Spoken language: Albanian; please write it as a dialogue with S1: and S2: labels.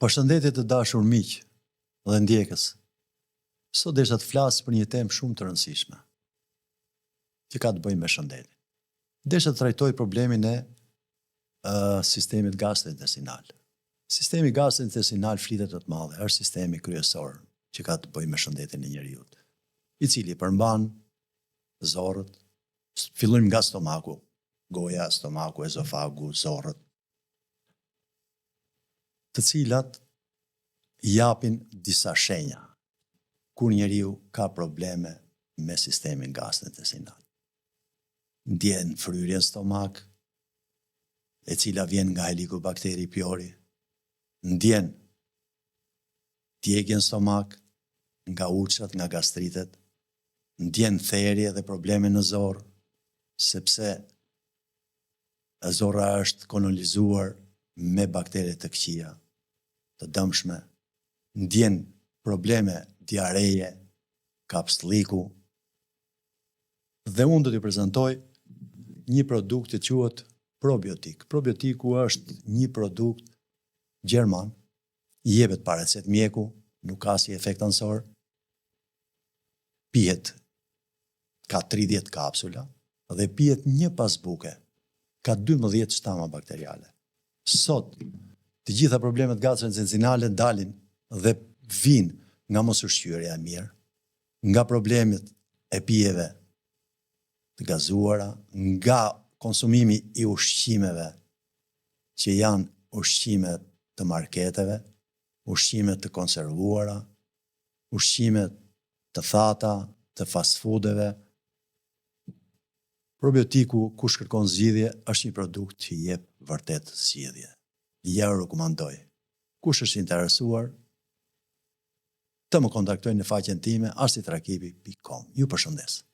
S1: Përshëndetje të dashur miq dhe ndjekës. Sot desha të flas për një temë shumë të rëndësishme, që ka të bëjë me shëndetin. Desha të trajtoj problemin e sistemit gastrointestinal. Sistemi gastrointestinal flitet të madhe, është sistemi kryesor që ka të bëjë me shëndetin e njerëzit, i cili përmban zorrët, fillojmë nga stomaku, goja, stomaku, ezofagu, zorrët, të cilat japin disa shenja kur njeriu ka probleme me sistemin gastrointestinal. Ndjen fryrje në stomak, e cila vjen nga Helicobacter pylori, ndjen djegje në stomak, nga ulçrat, nga gastritet, ndjen therrje dhe probleme në zorë, sepse zorra është kolonizuar me baktere të këqija, të dëmshme, ndjen probleme diareje, kapslliku, dhe unë do t'i prezantoj një produkt që quhet probiotik. Probiotiku është një produkt gjerman, i jepet pa recetë mjeku, nuk ka si efekt anësor, pihet ka 30 kapsula dhe pihet një pas buke, ka 12 shtama bakteriale. Sot, të gjitha problemet gastrointestinale dalin dhe vijnë nga mos ushqyerja e mirë, nga problemet e pijeve të gazuara, nga konsumimi i ushqimeve që janë ushqime të marketeve, ushqime të konservuara, ushqime të thata, të fast foodeve. Probiotiku, kush kërkon zgjidhje, është një produkt që jep vërtet zgjidhje. Ja u rekomandoj. Kush është interesuar, të më kontaktoj në faqen time arsitrakipi.com. Ju përshëndes.